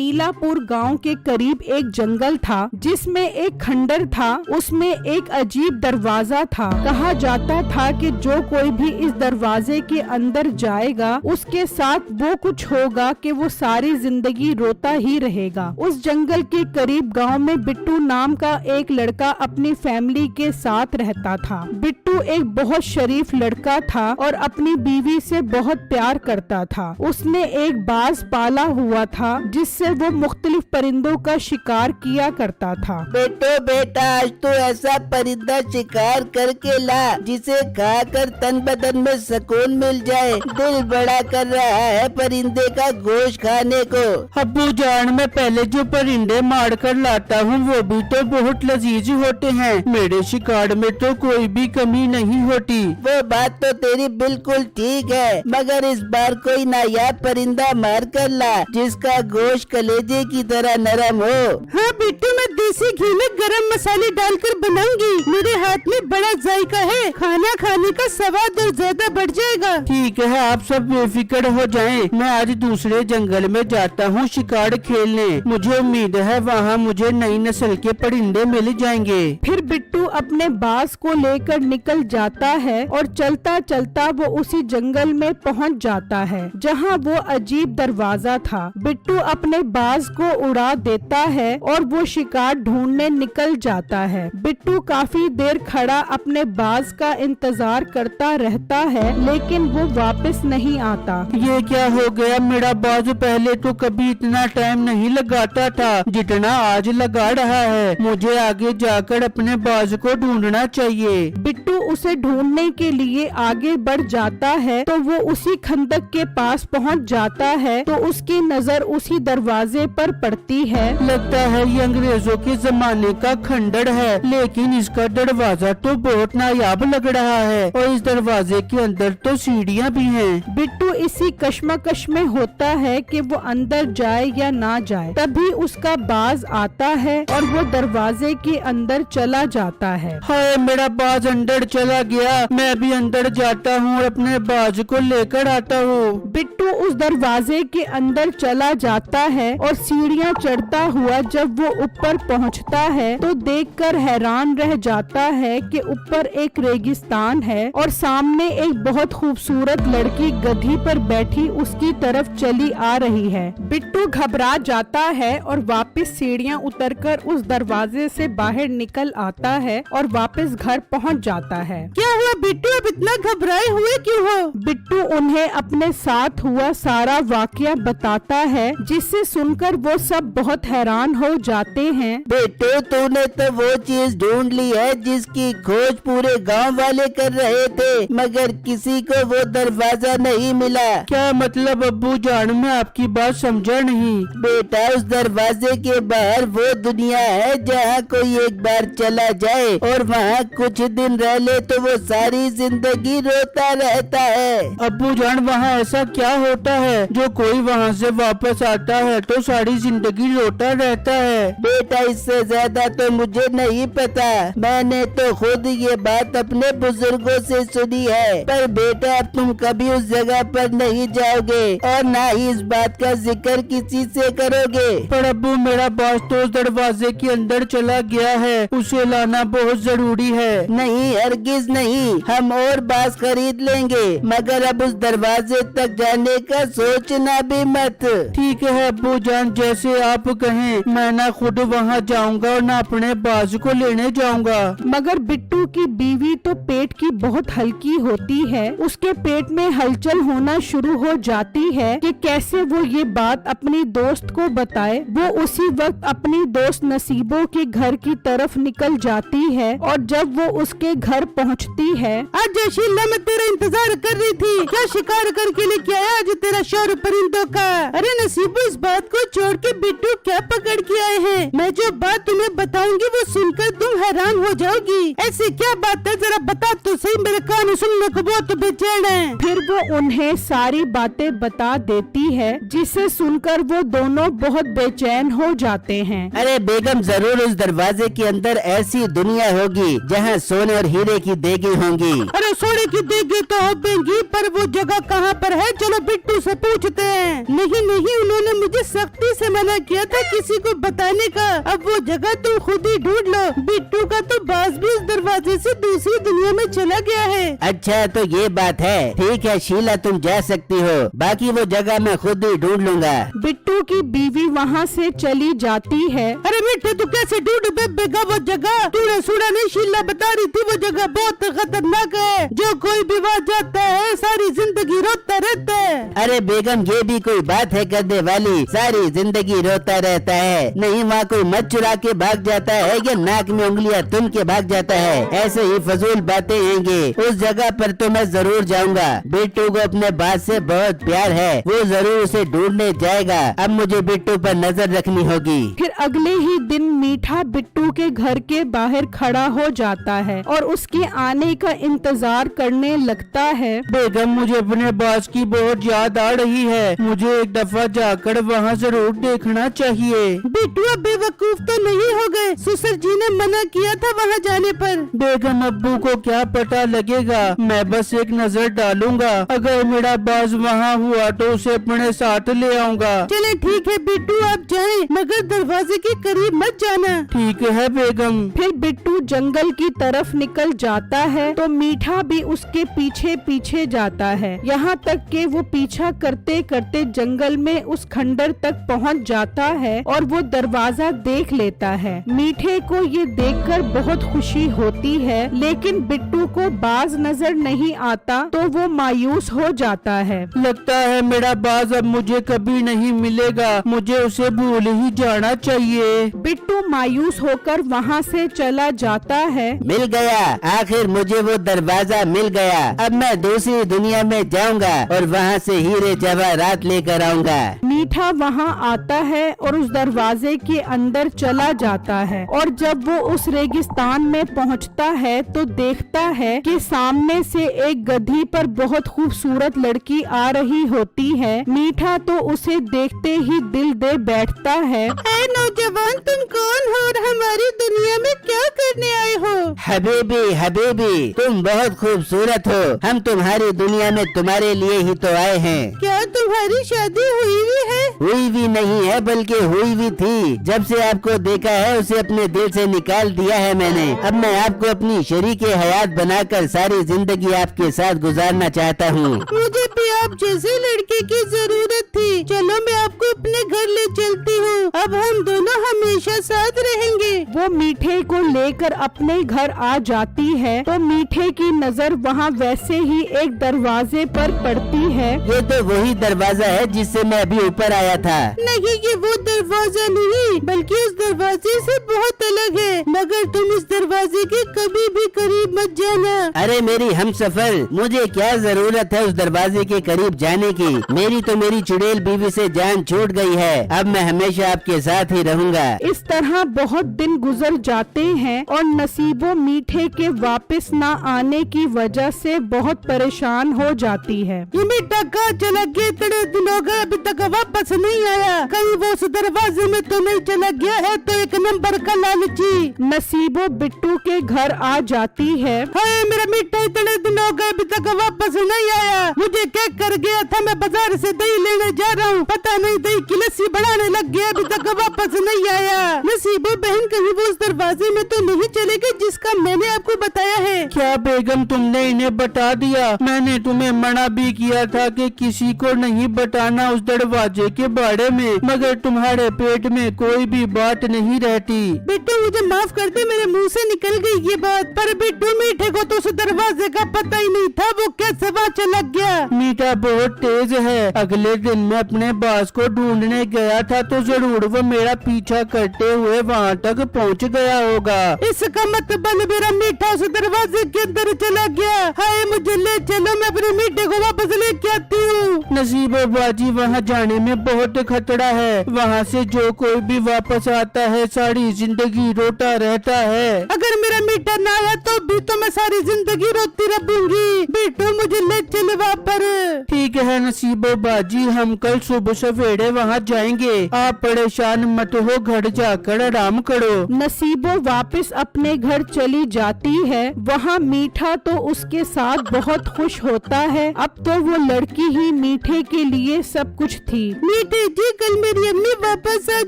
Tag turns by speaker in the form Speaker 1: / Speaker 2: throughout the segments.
Speaker 1: नीलापुर गांव के करीब एक जंगल था जिसमें एक खंडर था। उसमें एक अजीब दरवाजा था। कहा जाता था कि जो कोई भी इस दरवाजे के अंदर जाएगा उसके साथ वो कुछ होगा कि वो सारी जिंदगी रोता ही रहेगा। उस जंगल के करीब गांव में बिट्टू नाम का एक लड़का अपनी फैमिली के साथ रहता था। बिट्टू एक बहुत शरीफ लड़का था और अपनी बीवी से बहुत प्यार करता था। उसने एक बाज पाला हुआ था जिससे वो मुख्तलिफ परिंदों का शिकार किया करता था।
Speaker 2: बेटा आज तो ऐसा परिंदा शिकार करके ला जिसे खाकर तन बदन में सुकून मिल जाए। दिल बड़ा कर रहा है परिंदे का गोश्त खाने को।
Speaker 3: अब्बू जान, मैं पहले जो परिंदे मार कर लाता हूँ वो भी तो बहुत लजीज होते हैं। मेरे शिकार में तो कोई भी कमी नहीं होती।
Speaker 2: वो बात तो तेरी बिल्कुल ठीक है, मगर इस बार कोई नायाब परिंदा मार कर ला जिसका गोश्त कलेजे की तरह नरम हो।
Speaker 1: हाँ बिट्टू, मैं देसी घी में गरम मसाले डालकर बनाऊंगी। मेरे हाथ में बड़ा जायका है, खाना खाने का स्वाद और ज्यादा बढ़ जाएगा।
Speaker 3: ठीक है, आप सब बेफिक्र हो जाएं। मैं आज दूसरे जंगल में जाता हूँ शिकार खेलने। मुझे उम्मीद है वहाँ मुझे नई नस्ल के परिंदे मिल जाएंगे।
Speaker 1: फिर बिट्टू अपने बाज को लेकर निकल जाता है और चलता चलता वो उसी जंगल में पहुँच जाता है जहाँ वो अजीब दरवाजा था। बिट्टू अपने बाज को उड़ा देता है और वो शिकार ढूंढने निकल जाता है। बिट्टू काफी देर खड़ा अपने बाज का इंतजार करता रहता है लेकिन वो वापस नहीं आता।
Speaker 3: ये क्या हो गया? मेरा बाज पहले तो कभी इतना टाइम नहीं लगाता था जितना आज लगा रहा है। मुझे आगे जाकर अपने बाज को ढूंढना चाहिए।
Speaker 1: बिट्टू उसे ढूंढने के लिए आगे बढ़ जाता है तो वो उसी खंदक के पास पहुंच जाता है तो उसकी नजर उसी दरवाजे पर पड़ती है।
Speaker 3: लगता है ये अंग्रेजों के जमाने का खंडर है, लेकिन इसका दरवाजा तो बहुत नायाब लग रहा है और इस दरवाजे के अंदर तो सीढ़ियाँ भी हैं।
Speaker 1: बिट्टू इसी कश्मकश में होता है कि वो अंदर जाए या ना जाए। तभी उसका बाज आता है और वो दरवाजे के अंदर चला जाता है।
Speaker 3: हाय, मेरा बाज अंदर चला गया। मैं भी अंदर जाता हूँ और अपने बाज को लेकर आता हूँ।
Speaker 1: बिट्टू उस दरवाजे के अंदर चला जाता है और सीढ़ियाँ चढ़ता हुआ जब वो ऊपर पहुँचता है तो देखकर हैरान रह जाता है कि ऊपर एक रेगिस्तान है और सामने एक बहुत खूबसूरत लड़की गधी पर बैठी उसकी तरफ चली आ रही है। बिट्टू घबरा जाता है और वापस सीढ़ियाँ उतरकर उस दरवाजे से बाहर निकल आता है और वापस घर पहुँच जाता है। क्या हुआ बिट्टू, अब इतना घबराए हुए क्यों हो? बिट्टू उन्हें अपने साथ हुआ सारा वाकया बताता है जिससे सुनकर वो सब बहुत हैरान हो जाते हैं।
Speaker 2: बेटो, तूने तो वो चीज ढूंढ ली है जिसकी खोज पूरे गांव वाले कर रहे थे, मगर किसी को वो दरवाजा नहीं मिला।
Speaker 3: क्या मतलब अब्बू जान? मैं आपकी बात समझा नहीं।
Speaker 2: बेटा, उस दरवाजे के बाहर वो दुनिया है जहाँ कोई एक बार चला जाए और वहाँ कुछ दिन रह ले तो वो सारी जिंदगी रोता रहता है।
Speaker 3: अब्बू जान, वहाँ ऐसा क्या होता है जो कोई वहाँ से वापस आता है तो सारी जिंदगी रोता रहता है?
Speaker 2: बेटा, इससे ज्यादा तो मुझे नहीं पता। मैंने तो खुद ये बात अपने बुजुर्गों से सुनी है। पर बेटा, अब तुम कभी उस जगह पर नहीं जाओगे और ना ही इस बात का जिक्र किसी से करोगे।
Speaker 3: पर अब्बू, मेरा बाज तो उस दरवाजे के अंदर चला गया है, उसे लाना बहुत जरूरी है।
Speaker 2: नहीं, हरगिज नहीं। हम और बाज खरीद लेंगे, मगर अब उस दरवाजे तक जाने का सोचना भी मत।
Speaker 3: ठीक है अब्बू जान, जैसे आप कहें। मैं ना खुद वहाँ जाऊँगा और ना अपने बाज को लेने जाऊँगा।
Speaker 1: मगर बिट्टू की बीवी तो पेट की बहुत हल्की होती है। उसके पेट में हलचल होना शुरू हो जाती है कि कैसे वो ये बात अपनी दोस्त को बताए। वो उसी वक्त अपनी दोस्त नसीबों के घर की तरफ निकल जाती है और जब वो उसके घर पहुंचती है। आज शीला, मैं तेरा इंतजार कर रही थी। क्या शिकार करके लेके आया आज तेरा शौहर परिंदों का? अरे नसीबो, इस बात को छोड़ के बिट्टू क्या पकड़ के आए हैं। मैं जो बात तुम्हें बताऊंगी वो सुनकर तुम हैरान हो जाओगी। ऐसी क्या बात है, जरा बता तो सही, मेरे कान सुनने को बहुत बेचैन है। फिर वो उन्हें सारी बातें बता देती है, जिसे सुनकर वो दोनों बहुत बेचैन हो जाते हैं।
Speaker 2: अरे बेगम, जरूर उस दरवाजे के अंदर ऐसी दुनिया होगी जहाँ सोने और हीरे की देगी होंगी।
Speaker 1: अरे सोने की देगी तो होगी, पर वो जगह कहाँ पर है, चलो बिट्टू से पूछते हैं। नहीं नहीं, उन्होंने मुझे सख्ती से मना किया था किसी को बताने का। अब वो जगह तुम खुद ही ढूंढ लो। बिट्टू का तो बाज भी इस दरवाजे से दूसरी दुनिया में चला गया है।
Speaker 2: अच्छा तो ये बात है, ठीक है शीला, तुम जा सकती हो, बाकी वो जगह मैं खुद ही ढूंढ लूंगा।
Speaker 1: बिट्टू की बीवी वहाँ से चली जाती है। अरे मिठे, तू कैसे ढूंढ बेगा वो जगह? तूने सुना नहीं, शीला बता रही थी वो जगह बहुत खतरनाक है, जो कोई भी वहाँ जाता है सारी जिंदगी रोता रहता है।
Speaker 2: अरे बेगम, ये भी कोई बात है करने वाली, सारी जिंदगी रोता रहता है? नहीं, वहाँ कोई मत चुरा के भाग जाता है या नाक में उंगलियां तुम के भाग जाता है, ऐसे ही फजूल बातें हैंगे। उस जगह पर तो मैं जरूर जाऊंगा। बिट्टू को अपने बात से बहुत प्यार है, वो जरूर उसे ढूंढने जाएगा। अब मुझे बिट्टू पर नजर रखनी होगी।
Speaker 1: फिर अगले ही दिन मीठा बिट्टू के घर के बाहर खड़ा हो जाता है और उसके आने का इंतजार करने लगता है।
Speaker 3: बेगम, मुझे अपने बाज की बहुत याद आ रही है, मुझे एक दफा जाकर वहाँ जरूर देखना चाहिए।
Speaker 1: बिट्टू अब बेवकूफ तो नहीं हो गए? ससुर जी ने मना किया था वहाँ जाने पर।
Speaker 3: बेगम, अब्बू को क्या पता लगेगा, मैं बस एक नजर डालूंगा, अगर मेरा बाज वहाँ हुआ तो उसे अपने साथ ले आऊंगा।
Speaker 1: चले ठीक है बिट्टू, आप जाएं, मगर दरवाजे के करीब मत जाना।
Speaker 3: ठीक है बेगम।
Speaker 1: फिर बिट्टू जंगल की तरफ निकल जाता है तो मीठा भी उसके पीछे पीछे जाता है, यहाँ तक कि वो पीछा करते करते जंगल में उस खंडर तक पहुँच जाता है और वो दरवाजा देख लेता है। मीठे को ये देखकर बहुत खुशी होती है, लेकिन बिट्टू को बाज नजर नहीं आता तो वो मायूस हो जाता है।
Speaker 3: लगता है मेरा बाज अब मुझे कभी नहीं मिलेगा, मुझे उसे भूल ही जाना चाहिए।
Speaker 1: बिट्टू मायूस होकर वहाँ से चला जाता है।
Speaker 2: मिल गया, आखिर मुझे वो दरवाजा मिल गया। अब मैं दूसरी दुनिया में जाऊंगा और वहाँ से हीरे जवाहरात लेकर आऊंगा।
Speaker 1: मीठा वहाँ आता है और उस दरवाजे के अंदर चला जाता है और जब वो उस रेगिस्तान में पहुँचता है तो देखता है कि सामने से एक गधी पर बहुत खूबसूरत लड़की आ रही होती है। मीठा तो उसे देखते ही दिल दे बैठता है। ऐ नौजवान, तुम कौन हो और हमारी दुनिया में क्या करने आए हो?
Speaker 2: हबीबी हबीबी, तुम बहुत खूबसूरत हो, हम तुम्हारी दुनिया में तुम्हारे लिए ही तो आए हैं।
Speaker 1: क्या तुम्हारी शादी हुई भी है?
Speaker 2: हुई भी नहीं है बल्कि हुई भी थी। जब से आपको देखा है उसे अपने दिल से निकाल दिया है मैंने। अब मैं आपको अपनी शरीके हयात बनाकर सारी जिंदगी आपके साथ गुजारना चाहता हूँ।
Speaker 1: मुझे भी आप जैसे लड़के की जरूरत थी। चलो मैं आपको अपने घर ले चलती हूँ, अब हम दोनों हमेशा साथ रहेंगे। वो मीठे को लेकर अपने घर आ जाती है तो मीठे की नजर वहाँ वैसे ही एक दरवाजे पर पड़ती है।
Speaker 2: ये तो वही दरवाजा है जिससे मैं अभी ऊपर आया था।
Speaker 1: नहीं, ये वो दरवाजा नहीं, बल्कि उस दरवाजे से बहुत अलग है, मगर तुम इस दरवाजे के कभी भी करीब मत जाना।
Speaker 2: अरे मेरी हमसफर, मुझे क्या जरूरत है उस दरवाजे के करीब जाने की? मेरी तो मेरी चुड़ैल बीवी से जान छूट गई है, अब मैं हमेशा आपके साथ ही रहूँगा।
Speaker 1: इस तरह बहुत दिन गुजर जाते हैं और नसीबो मीठे के वापस न आने की वजह से बहुत परेशान हो जाती है। ये मीठा कहाँ चला गया? इतने दिन हो गए अभी तक वापस नहीं आया, कहीं वो उस दरवाजे में तो नहीं चला गया है? तो एक नंबर का लालची। नसीबो बिट्टू के घर आ जाती है। हाय मेरा मीठा, इतने दिन हो गए अभी तक वापस नहीं आया, मुझे क्या कर गया था? मैं बाजार से दही लेने जा रहा हूँ, पता नहीं दही की लस्सी बनाने लग गया, अभी तक वापस नहीं आया। नसीबो बहन, कहीं वो उस दरवाजे में तो नहीं चले गए जिसका मैंने आपको बताया है?
Speaker 3: क्या बेगम, तुमने इन्हें बता दिया? मैंने तुम्हें मना भी किया था कि किसी को नहीं बताना उस दरवाजे के बारे में, मगर तुम्हारे पेट में कोई भी बात नहीं रहती।
Speaker 1: बेटू मुझे माफ कर दे, मेरे मुंह से निकल गई ये बात। पर बिट्टू मीठे को तो उस दरवाजे का पता ही नहीं था, वो कैसे वहाँ चला गया।
Speaker 3: मीठा बहुत तेज है। अगले दिन मैं अपने बॉस को ढूंढने गया था तो जरूर वो मेरा पीछा करते हुए वहाँ तक पहुँच गया होगा।
Speaker 1: इसका मतलब मेरा मीठा उस दरवाजे के अंदर चला गया। हाय मुझे ले चलो, मैं अपने मीठे को वापस लेके आती हूँ।
Speaker 3: नसीबो बाजी, वहाँ जाने में बहुत खतरा है। वहाँ से जो कोई भी वापस आता है सारी जिंदगी रोता रहता है।
Speaker 1: अगर मेरा मीठा ना आया तो भी तो मैं सारी जिंदगी रोती रहूंगी। बिट्टू मुझे ले चल वहाँ पर।
Speaker 3: ठीक है नसीबो बाजी, हम कल सुबह सवेरे वहाँ जाएंगे। आप परेशान मत हो, घर जाकर आराम करो।
Speaker 1: नसीबो वापस अपने घर चली जाती है। वहाँ मीठा तो उसके साथ बहुत खुश होता है। अब तो वो लड़की ही मीठे के लिए सब कुछ थी। मीठे जी, कल मेरी अम्मी वापस आ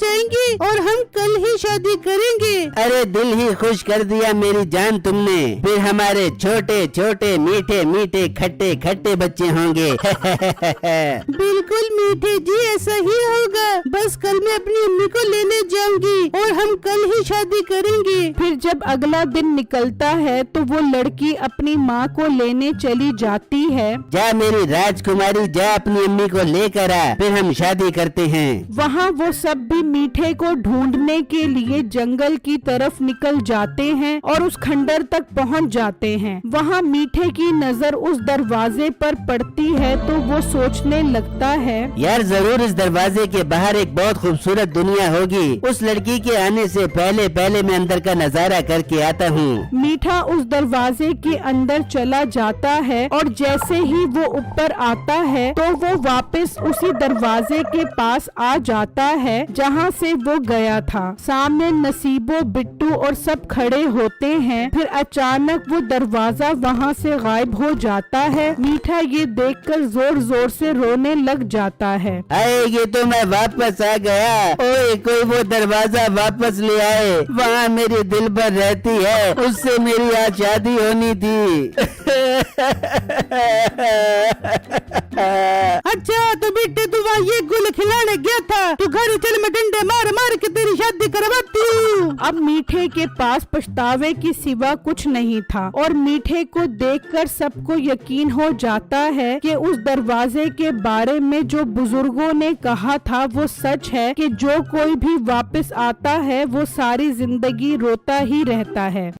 Speaker 1: जाएंगी और हम कल ही शादी करेंगे।
Speaker 2: अरे दिल ही खुश कर दिया मेरी जान तुमने। फिर हमारे छोटे छोटे मीठे मीठे खट्टे खट्टे बच्चे होंगे।
Speaker 1: बिल्कुल मीठे जी, ऐसा ही होगा। बस कल मैं अपनी अम्मी को लेने जाऊंगी और हम कल ही शादी करेंगे। फिर जब अगला दिन निकलता है तो वो लड़की अपनी माँ को लेने चली जाती है।
Speaker 2: जा मेरी राजकुमारी, जा अपनी अम्मी को लेकर आ, फिर हम शादी करते हैं।
Speaker 1: वहाँ वो सब भी मीठे को ढूंढने के लिए जंगल की तरफ निकल जाते हैं और उस खंडर तक पहुँच जाते हैं। वहाँ मीठे की नजर उस दरवाजे पर पड़ती है तो वो सोचने लगता है,
Speaker 2: यार जरूर इस दरवाजे के बाहर एक बहुत खूबसूरत दुनिया होगी। उस लड़की के आने से पहले पहले मैं अंदर का नजारा करके आता हूँ।
Speaker 1: मीठा उस दरवाजे के अंदर चला जाता है और जैसे ही वो ऊपर आता है तो वो वापस उसी दरवाजे के पास आ जाता है जहाँ से वो गया था। सामने नसीबो, बिट्टू और सब खड़े होते हैं। फिर अचानक वो दरवाजा वहाँ से गायब हो जाता है। मीठा ये देखकर जोर जोर से रोने लग जाता है।
Speaker 2: अरे ये तो मैं वापस आ गया। ओए कोई वो दरवाजा वापस ले आए, वहाँ मेरी दिल भर रहती है, उससे मेरी आज शादी होनी थी।
Speaker 1: अच्छा तो बेटे तू वहाँ ये गुल खिलाने गया था, तू घर चल, मैं डंडे मार मार के तेरी शादी करवाती हूँ। अब मीठे के पास पछतावे की सिवा कुछ नहीं था और मीठे को देखकर सबको यकीन हो जाता है कि उस दरवाजे के बारे में जो बुजुर्गों ने कहा था वो सच है कि जो कोई भी वापस आता है वो सारी जिंदगी रोता ही रहता है।